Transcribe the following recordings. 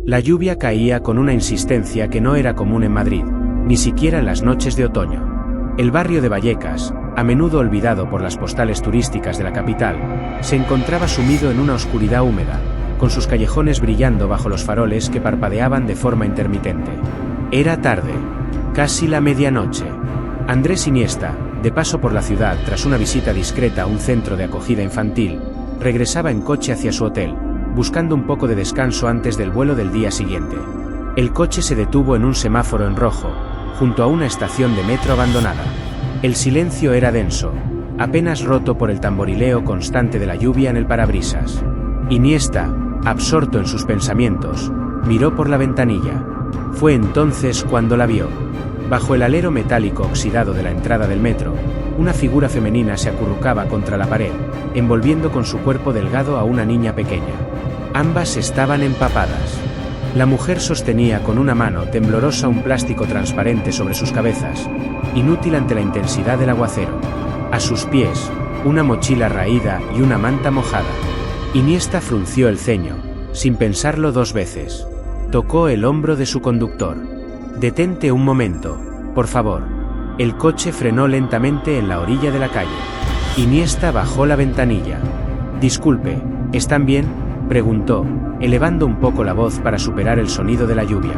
La lluvia caía con una insistencia que no era común en Madrid, ni siquiera en las noches de otoño. El barrio de Vallecas, a menudo olvidado por las postales turísticas de la capital, se encontraba sumido en una oscuridad húmeda, con sus callejones brillando bajo los faroles que parpadeaban de forma intermitente. Era tarde, casi la medianoche. Andrés Iniesta, de paso por la ciudad tras una visita discreta a un centro de acogida infantil, regresaba en coche hacia su hotel, buscando un poco de descanso antes del vuelo del día siguiente. El coche se detuvo en un semáforo en rojo, junto a una estación de metro abandonada. El silencio era denso, apenas roto por el tamborileo constante de la lluvia en el parabrisas. Iniesta, absorto en sus pensamientos, miró por la ventanilla. Fue entonces cuando la vio. Bajo el alero metálico oxidado de la entrada del metro, una figura femenina se acurrucaba contra la pared, envolviendo con su cuerpo delgado a una niña pequeña. Ambas estaban empapadas. La mujer sostenía con una mano temblorosa un plástico transparente sobre sus cabezas, inútil ante la intensidad del aguacero. A sus pies, una mochila raída y una manta mojada. Iniesta frunció el ceño, sin pensarlo dos veces. Tocó el hombro de su conductor. «Detente un momento, por favor». El coche frenó lentamente en la orilla de la calle. Iniesta bajó la ventanilla. «Disculpe, ¿están bien?», preguntó, elevando un poco la voz para superar el sonido de la lluvia.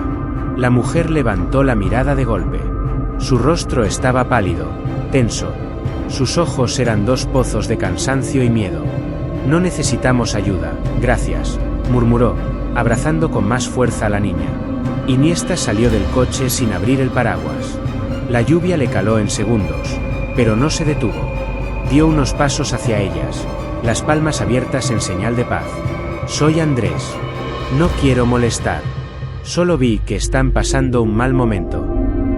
La mujer levantó la mirada de golpe. Su rostro estaba pálido, tenso. Sus ojos eran dos pozos de cansancio y miedo. «No necesitamos ayuda, gracias», murmuró, abrazando con más fuerza a la niña. Iniesta salió del coche sin abrir el paraguas. La lluvia le caló en segundos, pero no se detuvo. Dio unos pasos hacia ellas, las palmas abiertas en señal de paz. «Soy Andrés. No quiero molestar. Solo vi que están pasando un mal momento».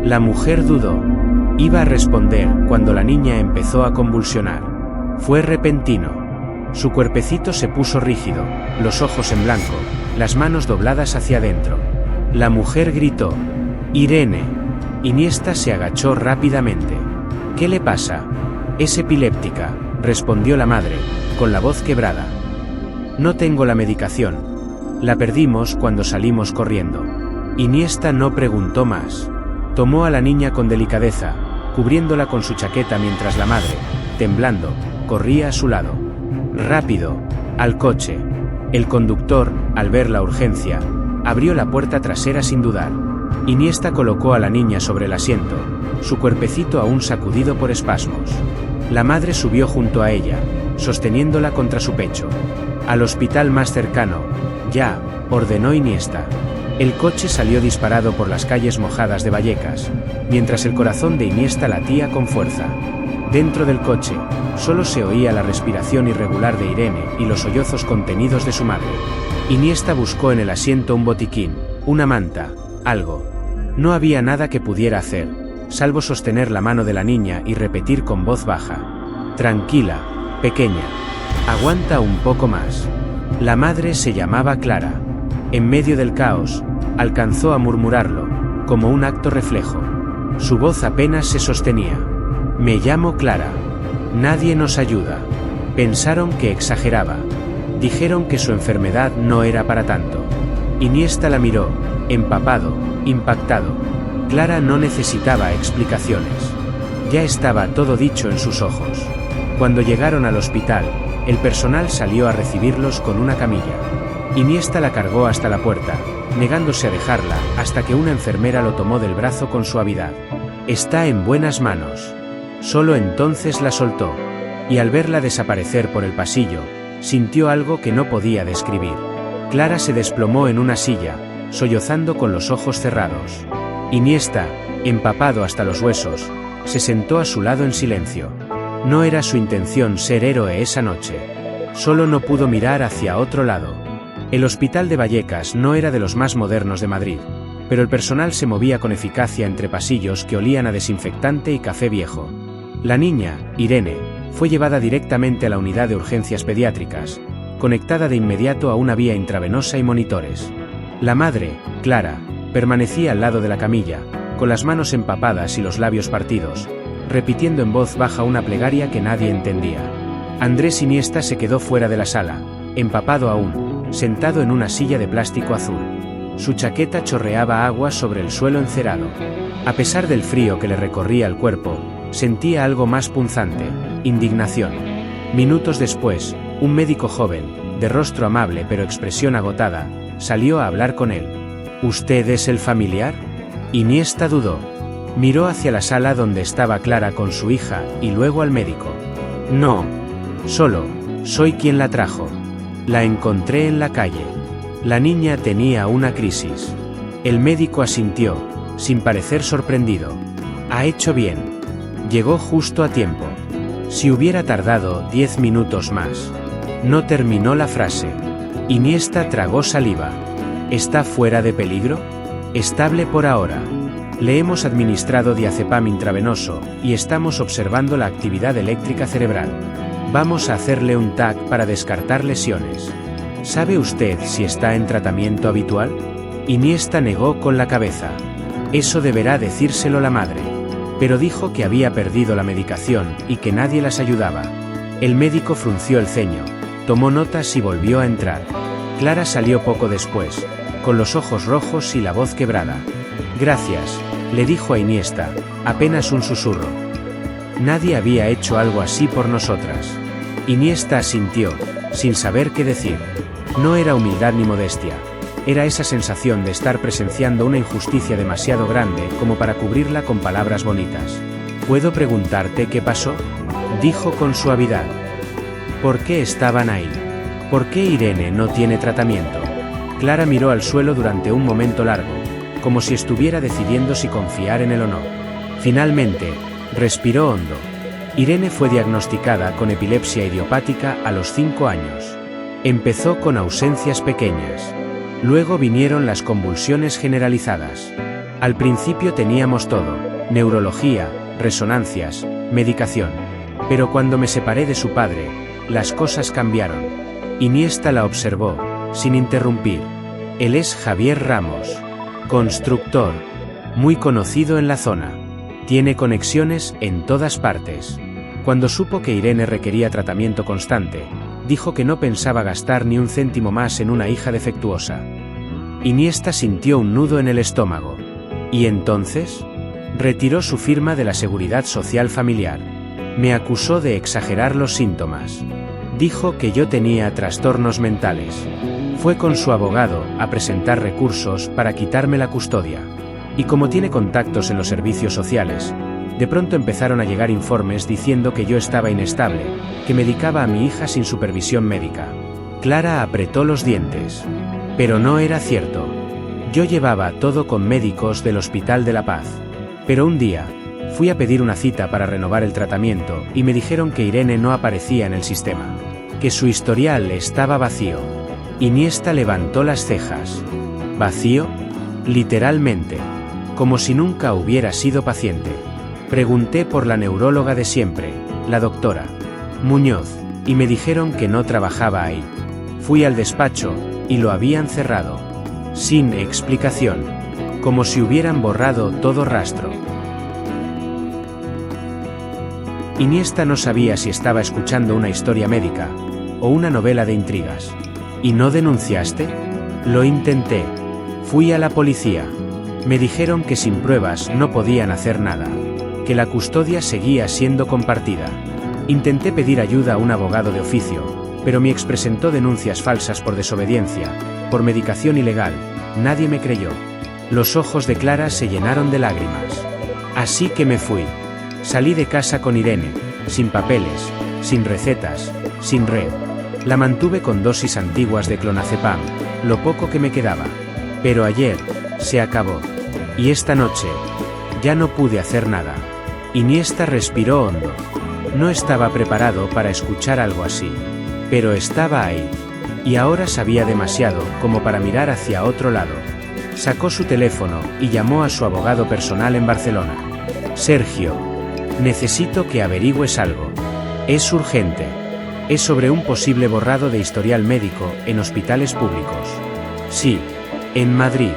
La mujer dudó. Iba a responder cuando la niña empezó a convulsionar. Fue repentino. Su cuerpecito se puso rígido, los ojos en blanco, las manos dobladas hacia adentro. La mujer gritó: «Irene». Iniesta se agachó rápidamente. «¿Qué le pasa?». «Es epiléptica», respondió la madre, con la voz quebrada. «No tengo la medicación. La perdimos cuando salimos corriendo». Iniesta no preguntó más. Tomó a la niña con delicadeza, cubriéndola con su chaqueta mientras la madre, temblando, corría a su lado. «Rápido, al coche». El conductor, al ver la urgencia, abrió la puerta trasera sin dudar. Iniesta colocó a la niña sobre el asiento, su cuerpecito aún sacudido por espasmos. La madre subió junto a ella, sosteniéndola contra su pecho. «Al hospital más cercano, ya», ordenó Iniesta. El coche salió disparado por las calles mojadas de Vallecas, mientras el corazón de Iniesta latía con fuerza. Dentro del coche, solo se oía la respiración irregular de Irene y los sollozos contenidos de su madre. Iniesta buscó en el asiento un botiquín, una manta, algo. No había nada que pudiera hacer, salvo sostener la mano de la niña y repetir con voz baja: «Tranquila, pequeña. Aguanta un poco más». La madre se llamaba Clara. En medio del caos, alcanzó a murmurarlo, como un acto reflejo. Su voz apenas se sostenía. «Me llamo Clara. Nadie nos ayuda». Pensaron que exageraba. Dijeron que su enfermedad no era para tanto. Iniesta la miró, empapado, impactado. Clara no necesitaba explicaciones. Ya estaba todo dicho en sus ojos. Cuando llegaron al hospital, el personal salió a recibirlos con una camilla. Iniesta la cargó hasta la puerta, negándose a dejarla, hasta que una enfermera lo tomó del brazo con suavidad. «Está en buenas manos». Solo entonces la soltó, y al verla desaparecer por el pasillo, sintió algo que no podía describir. Clara se desplomó en una silla, sollozando con los ojos cerrados. Iniesta, empapado hasta los huesos, se sentó a su lado en silencio. No era su intención ser héroe esa noche. Solo no pudo mirar hacia otro lado. El hospital de Vallecas no era de los más modernos de Madrid, pero el personal se movía con eficacia entre pasillos que olían a desinfectante y café viejo. La niña, Irene, fue llevada directamente a la unidad de urgencias pediátricas, conectada de inmediato a una vía intravenosa y monitores. La madre, Clara, permanecía al lado de la camilla, con las manos empapadas y los labios partidos, repitiendo en voz baja una plegaria que nadie entendía. Andrés Iniesta se quedó fuera de la sala, empapado aún, sentado en una silla de plástico azul. Su chaqueta chorreaba agua sobre el suelo encerado. A pesar del frío que le recorría el cuerpo, sentía algo más punzante: indignación. Minutos después, un médico joven, de rostro amable pero expresión agotada, salió a hablar con él. ¿Usted es el familiar? Iniesta dudó. Miró hacia la sala donde estaba Clara con su hija y luego al médico. No. Solo, soy quien la trajo. La encontré en la calle. La niña tenía una crisis. El médico asintió, sin parecer sorprendido. Ha hecho bien. Llegó justo a tiempo. Si hubiera tardado 10 minutos más. No terminó la frase. Iniesta tragó saliva. ¿Está fuera de peligro? Estable por ahora. Le hemos administrado diazepam intravenoso y estamos observando la actividad eléctrica cerebral. Vamos a hacerle un TAC para descartar lesiones. ¿Sabe usted si está en tratamiento habitual? Iniesta negó con la cabeza. Eso deberá decírselo la madre. Pero dijo que había perdido la medicación y que nadie las ayudaba. El médico frunció el ceño, tomó notas y volvió a entrar. Clara salió poco después, con los ojos rojos y la voz quebrada. Gracias, le dijo a Iniesta, apenas un susurro. Nadie había hecho algo así por nosotras. Iniesta asintió, sin saber qué decir. No era humildad ni modestia. Era esa sensación de estar presenciando una injusticia demasiado grande como para cubrirla con palabras bonitas. ¿Puedo preguntarte qué pasó?, dijo con suavidad. ¿Por qué estaban ahí? ¿Por qué Irene no tiene tratamiento? Clara miró al suelo durante un momento largo, como si estuviera decidiendo si confiar en él o no. Finalmente, respiró hondo. Irene fue diagnosticada con epilepsia idiopática a los 5 años. Empezó con ausencias pequeñas. Luego vinieron las convulsiones generalizadas. Al principio teníamos todo: neurología, resonancias, medicación. Pero cuando me separé de su padre, las cosas cambiaron. Iniesta la observó, sin interrumpir. Él es Javier Ramos, constructor, muy conocido en la zona. Tiene conexiones en todas partes. Cuando supo que Irene requería tratamiento constante, dijo que no pensaba gastar ni un céntimo más en una hija defectuosa. Iniesta sintió un nudo en el estómago. ¿Y entonces? Retiró su firma de la Seguridad Social Familiar. Me acusó de exagerar los síntomas. Dijo que yo tenía trastornos mentales. Fue con su abogado a presentar recursos para quitarme la custodia. Y como tiene contactos en los servicios sociales, de pronto empezaron a llegar informes diciendo que yo estaba inestable, que medicaba a mi hija sin supervisión médica. Clara apretó los dientes. Pero no era cierto. Yo llevaba todo con médicos del Hospital de la Paz. Pero un día, fui a pedir una cita para renovar el tratamiento y me dijeron que Irene no aparecía en el sistema, que su historial estaba vacío. Iniesta levantó las cejas. ¿Vacío? Literalmente. Como si nunca hubiera sido paciente. Pregunté por la neuróloga de siempre, la doctora Muñoz, y me dijeron que no trabajaba ahí. Fui al despacho, y lo habían cerrado. Sin explicación. Como si hubieran borrado todo rastro. Iniesta no sabía si estaba escuchando una historia médica, o una novela de intrigas. ¿Y no denunciaste? Lo intenté. Fui a la policía. Me dijeron que sin pruebas no podían hacer nada. Que la custodia seguía siendo compartida. Intenté pedir ayuda a un abogado de oficio, pero mi ex presentó denuncias falsas por desobediencia, por medicación ilegal. Nadie me creyó. Los ojos de Clara se llenaron de lágrimas. Así que me fui. Salí de casa con Irene, sin papeles, sin recetas, sin red. La mantuve con dosis antiguas de clonazepam, lo poco que me quedaba. Pero ayer, se acabó. Y esta noche, ya no pude hacer nada. Iniesta respiró hondo. No estaba preparado para escuchar algo así. Pero estaba ahí. Y ahora sabía demasiado como para mirar hacia otro lado. Sacó su teléfono y llamó a su abogado personal en Barcelona. Sergio, necesito que averigües algo. Es urgente. Es sobre un posible borrado de historial médico en hospitales públicos. Sí, en Madrid.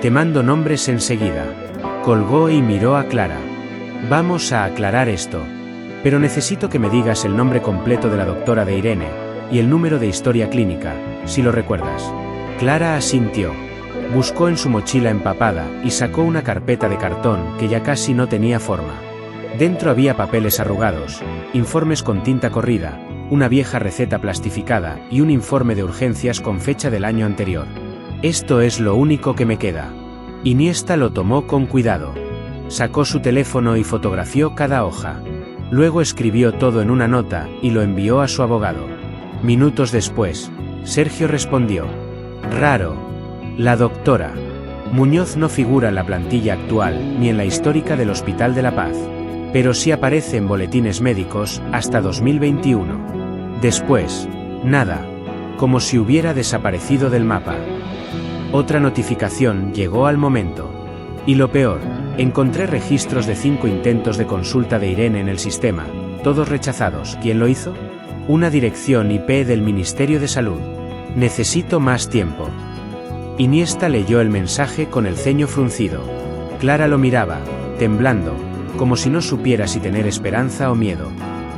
Te mando nombres enseguida. Colgó y miró a Clara. Vamos a aclarar esto. Pero necesito que me digas el nombre completo de la doctora de Irene, y el número de historia clínica, si lo recuerdas. Clara asintió. Buscó en su mochila empapada y sacó una carpeta de cartón que ya casi no tenía forma. Dentro había papeles arrugados, informes con tinta corrida, una vieja receta plastificada y un informe de urgencias con fecha del año anterior. Esto es lo único que me queda. Iniesta lo tomó con cuidado. Sacó su teléfono y fotografió cada hoja. Luego escribió todo en una nota y lo envió a su abogado. Minutos después, Sergio respondió. Raro. La doctora Muñoz no figura en la plantilla actual ni en la histórica del Hospital de la Paz, pero sí aparece en boletines médicos hasta 2021. Después, nada, como si hubiera desaparecido del mapa. Otra notificación llegó al momento. Y lo peor, encontré registros de 5 intentos de consulta de Irene en el sistema, todos rechazados. ¿Quién lo hizo? Una dirección IP del Ministerio de Salud. Necesito más tiempo. Iniesta leyó el mensaje con el ceño fruncido. Clara lo miraba, temblando, como si no supiera si tener esperanza o miedo.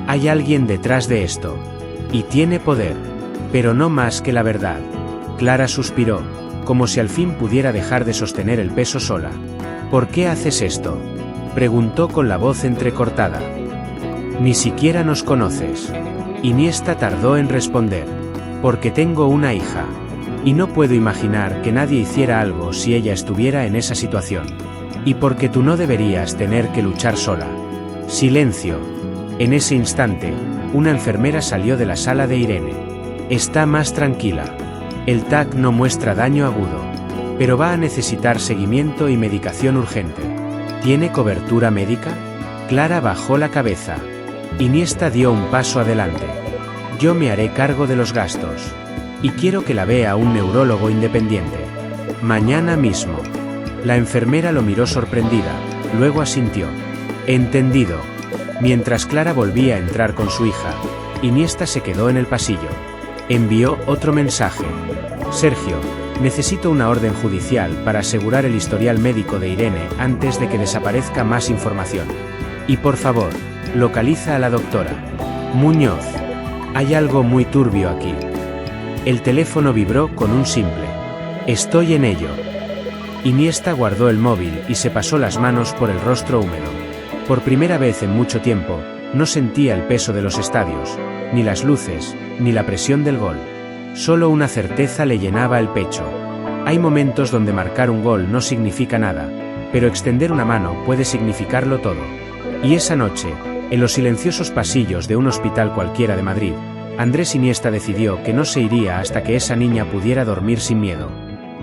Hay alguien detrás de esto. Y tiene poder. Pero no más que la verdad. Clara suspiró, como si al fin pudiera dejar de sostener el peso sola. ¿Por qué haces esto?, preguntó con la voz entrecortada. Ni siquiera nos conoces. Iniesta tardó en responder. Porque tengo una hija. Y no puedo imaginar que nadie hiciera algo si ella estuviera en esa situación. Y porque tú no deberías tener que luchar sola. Silencio. En ese instante, una enfermera salió de la sala de Irene. Está más tranquila. El TAC no muestra daño agudo. Pero va a necesitar seguimiento y medicación urgente. ¿Tiene cobertura médica? Clara bajó la cabeza. Iniesta dio un paso adelante. Yo me haré cargo de los gastos. Y quiero que la vea un neurólogo independiente. Mañana mismo. La enfermera lo miró sorprendida, luego asintió. Entendido. Mientras Clara volvía a entrar con su hija, Iniesta se quedó en el pasillo. Envió otro mensaje. Sergio, necesito una orden judicial para asegurar el historial médico de Irene antes de que desaparezca más información. Y por favor, localiza a la doctora Muñoz. Hay algo muy turbio aquí. El teléfono vibró con un simple. Estoy en ello. Iniesta guardó el móvil y se pasó las manos por el rostro húmedo. Por primera vez en mucho tiempo, no sentía el peso de los estadios, ni las luces, ni la presión del gol. Solo una certeza le llenaba el pecho. Hay momentos donde marcar un gol no significa nada, pero extender una mano puede significarlo todo. Y esa noche, en los silenciosos pasillos de un hospital cualquiera de Madrid, Andrés Iniesta decidió que no se iría hasta que esa niña pudiera dormir sin miedo.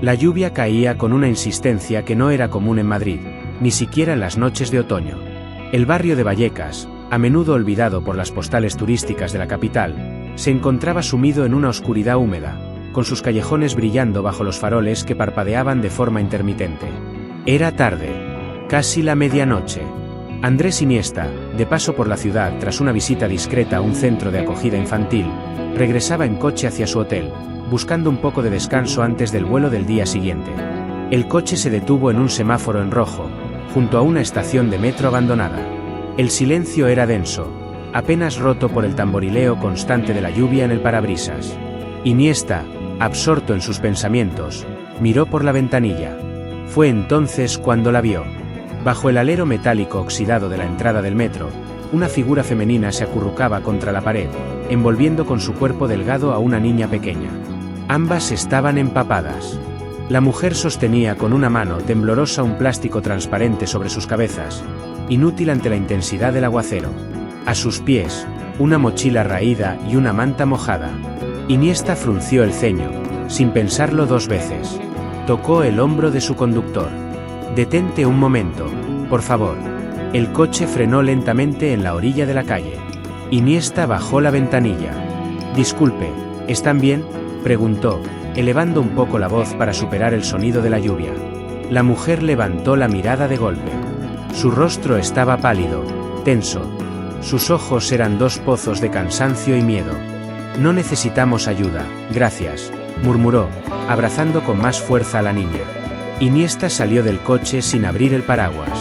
La lluvia caía con una insistencia que no era común en Madrid, ni siquiera en las noches de otoño. El barrio de Vallecas, a menudo olvidado por las postales turísticas de la capital, se encontraba sumido en una oscuridad húmeda, con sus callejones brillando bajo los faroles que parpadeaban de forma intermitente. Era tarde, casi la medianoche. Andrés Iniesta, de paso por la ciudad tras una visita discreta a un centro de acogida infantil, regresaba en coche hacia su hotel, buscando un poco de descanso antes del vuelo del día siguiente. El coche se detuvo en un semáforo en rojo, junto a una estación de metro abandonada. El silencio era denso, apenas roto por el tamborileo constante de la lluvia en el parabrisas. Iniesta, absorto en sus pensamientos, miró por la ventanilla. Fue entonces cuando la vio. Bajo el alero metálico oxidado de la entrada del metro, una figura femenina se acurrucaba contra la pared, envolviendo con su cuerpo delgado a una niña pequeña. Ambas estaban empapadas. La mujer sostenía con una mano temblorosa un plástico transparente sobre sus cabezas, inútil ante la intensidad del aguacero. A sus pies, una mochila raída y una manta mojada. Iniesta frunció el ceño, sin pensarlo 2 veces. Tocó el hombro de su conductor. «Detente un momento, por favor». El coche frenó lentamente en la orilla de la calle. Iniesta bajó la ventanilla. «Disculpe, ¿están bien?», preguntó, elevando un poco la voz para superar el sonido de la lluvia. La mujer levantó la mirada de golpe. Su rostro estaba pálido, tenso. Sus ojos eran 2 pozos de cansancio y miedo. «No necesitamos ayuda, gracias», murmuró, abrazando con más fuerza a la niña. Iniesta salió del coche sin abrir el paraguas.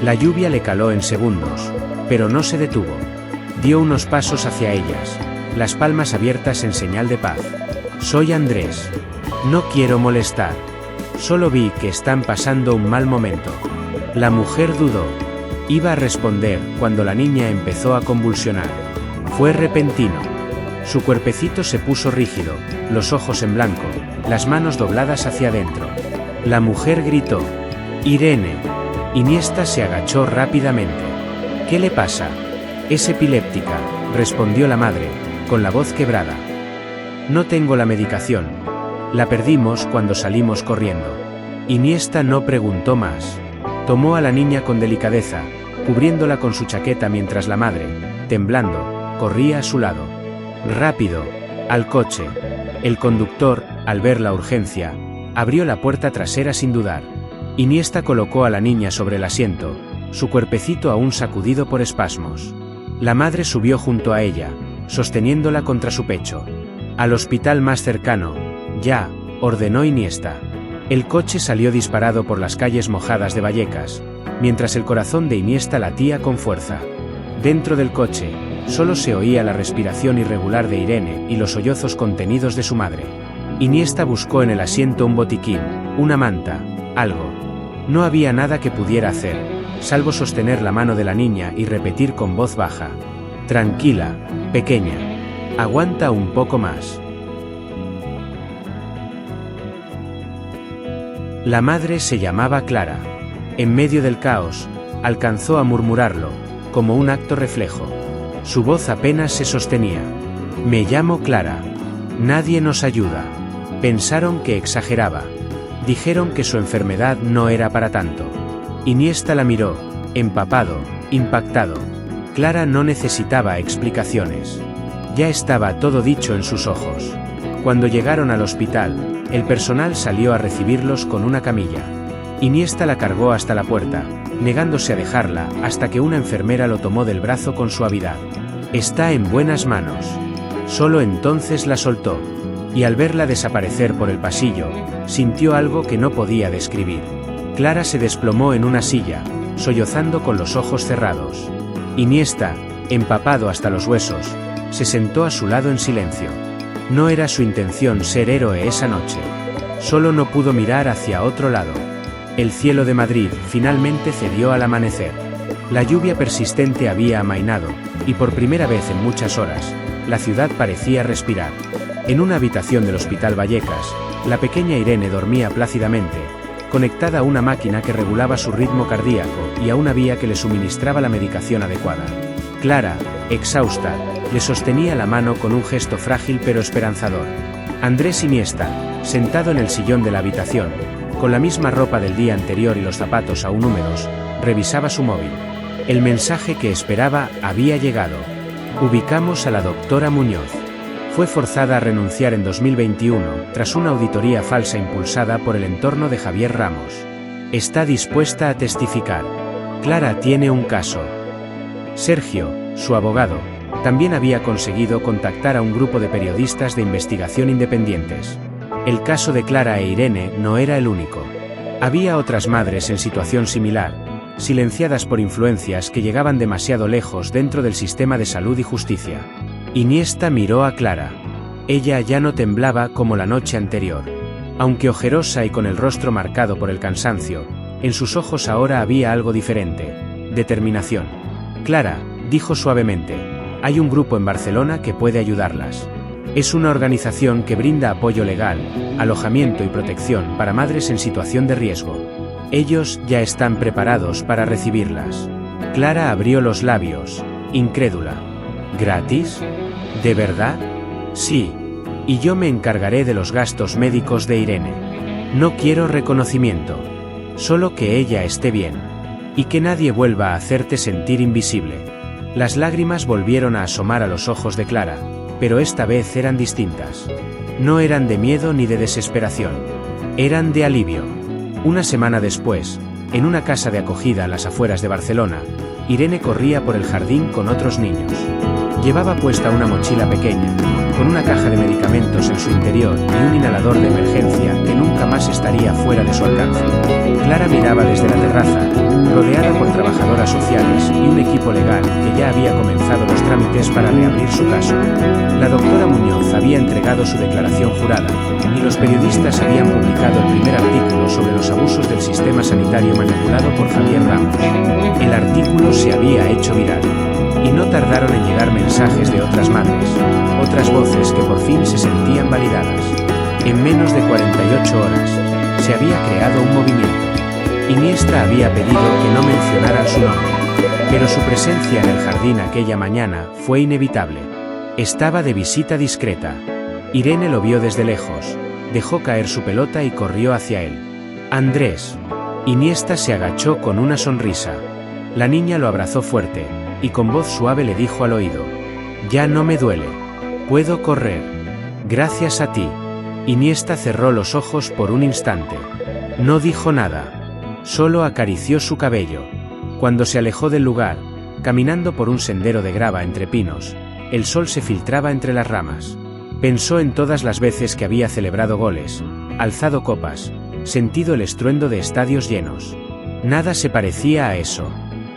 La lluvia le caló en segundos, pero no se detuvo. Dio unos pasos hacia ellas, las palmas abiertas en señal de paz. «Soy Andrés. No quiero molestar». Solo vi que están pasando un mal momento. La mujer dudó. Iba a responder cuando la niña empezó a convulsionar. Fue repentino. Su cuerpecito se puso rígido, los ojos en blanco, las manos dobladas hacia adentro. La mujer gritó: «Irene». Iniesta se agachó rápidamente. «¿Qué le pasa?» «Es epiléptica», respondió la madre, con la voz quebrada. «No tengo la medicación. La perdimos cuando salimos corriendo». Iniesta no preguntó más. Tomó a la niña con delicadeza, cubriéndola con su chaqueta mientras la madre, temblando, corría a su lado. «Rápido, al coche». El conductor, al ver la urgencia, abrió la puerta trasera sin dudar. Iniesta colocó a la niña sobre el asiento, su cuerpecito aún sacudido por espasmos. La madre subió junto a ella, sosteniéndola contra su pecho. «Al hospital más cercano, ya», ordenó Iniesta. El coche salió disparado por las calles mojadas de Vallecas, mientras el corazón de Iniesta latía con fuerza. Dentro del coche, solo se oía la respiración irregular de Irene y los sollozos contenidos de su madre. Iniesta buscó en el asiento un botiquín, una manta, algo. No había nada que pudiera hacer, salvo sostener la mano de la niña y repetir con voz baja: «Tranquila, pequeña. Aguanta un poco más». La madre se llamaba Clara. En medio del caos, alcanzó a murmurarlo, como un acto reflejo. Su voz apenas se sostenía. «Me llamo Clara. Nadie nos ayuda». Pensaron que exageraba. Dijeron que su enfermedad no era para tanto. Iniesta la miró, empapado, impactado. Clara no necesitaba explicaciones. Ya estaba todo dicho en sus ojos. Cuando llegaron al hospital, el personal salió a recibirlos con una camilla. Iniesta la cargó hasta la puerta, negándose a dejarla hasta que una enfermera lo tomó del brazo con suavidad. «Está en buenas manos». Solo entonces la soltó, y al verla desaparecer por el pasillo, sintió algo que no podía describir. Clara se desplomó en una silla, sollozando con los ojos cerrados. Iniesta, empapado hasta los huesos, se sentó a su lado en silencio. No era su intención ser héroe esa noche. Solo no pudo mirar hacia otro lado. El cielo de Madrid finalmente cedió al amanecer. La lluvia persistente había amainado, y por primera vez en muchas horas, la ciudad parecía respirar. En una habitación del Hospital Vallecas, la pequeña Irene dormía plácidamente, conectada a una máquina que regulaba su ritmo cardíaco y a una vía que le suministraba la medicación adecuada. Clara, exhausta, le sostenía la mano con un gesto frágil pero esperanzador. Andrés Iniesta, sentado en el sillón de la habitación, con la misma ropa del día anterior y los zapatos aún húmedos, revisaba su móvil. El mensaje que esperaba había llegado. «Ubicamos a la doctora Muñoz. Fue forzada a renunciar en 2021 tras una auditoría falsa impulsada por el entorno de Javier Ramos. Está dispuesta a testificar. Clara tiene un caso». Sergio, su abogado, también había conseguido contactar a un grupo de periodistas de investigación independientes. El caso de Clara e Irene no era el único. Había otras madres en situación similar, silenciadas por influencias que llegaban demasiado lejos dentro del sistema de salud y justicia. Iniesta miró a Clara. Ella ya no temblaba como la noche anterior. Aunque ojerosa y con el rostro marcado por el cansancio, en sus ojos ahora había algo diferente: determinación. «Clara», dijo suavemente, «hay un grupo en Barcelona que puede ayudarlas. Es una organización que brinda apoyo legal, alojamiento y protección para madres en situación de riesgo. Ellos ya están preparados para recibirlas». Clara abrió los labios, incrédula. «¿Gratis? ¿De verdad?» «Sí. Y yo me encargaré de los gastos médicos de Irene. No quiero reconocimiento. Solo que ella esté bien. Y que nadie vuelva a hacerte sentir invisible». Las lágrimas volvieron a asomar a los ojos de Clara, pero esta vez eran distintas. No eran de miedo ni de desesperación. Eran de alivio. Una semana después, en una casa de acogida a las afueras de Barcelona, Irene corría por el jardín con otros niños. Llevaba puesta una mochila pequeña, con una caja de medicamentos en su interior y un inhalador de emergencia que nunca más estaría fuera de su alcance. Clara miraba desde la terraza, rodeada por trabajadoras sociales y un equipo legal que ya había comenzado los trámites para reabrir su caso. La doctora Muñoz había entregado su declaración jurada, y los periodistas habían publicado el primer artículo sobre los abusos del sistema sanitario manipulado por Javier Ramos. El artículo se había hecho viral. Y no tardaron en llegar mensajes de otras madres, otras voces que por fin se sentían validadas. En menos de 48 horas, se había creado un movimiento. Iniesta había pedido que no mencionaran su nombre, pero su presencia en el jardín aquella mañana fue inevitable. Estaba de visita discreta. Irene lo vio desde lejos, dejó caer su pelota y corrió hacia él. Andrés. Iniesta se agachó con una sonrisa. La niña lo abrazó fuerte, y con voz suave le dijo al oído: «Ya no me duele. Puedo correr. Gracias a ti». Iniesta cerró los ojos por un instante. No dijo nada. Solo acarició su cabello. Cuando se alejó del lugar, caminando por un sendero de grava entre pinos, el sol se filtraba entre las ramas. Pensó en todas las veces que había celebrado goles, alzado copas, sentido el estruendo de estadios llenos. Nada se parecía a eso.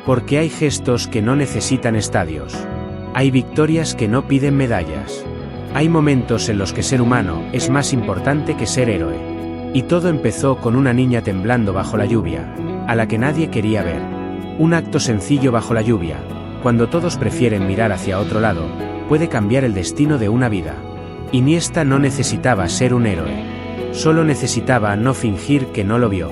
Porque hay gestos que no necesitan estadios. Hay victorias que no piden medallas. Hay momentos en los que ser humano es más importante que ser héroe. Y todo empezó con una niña temblando bajo la lluvia, a la que nadie quería ver. Un acto sencillo bajo la lluvia, cuando todos prefieren mirar hacia otro lado, puede cambiar el destino de una vida. Iniesta no necesitaba ser un héroe. Solo necesitaba no fingir que no lo vio.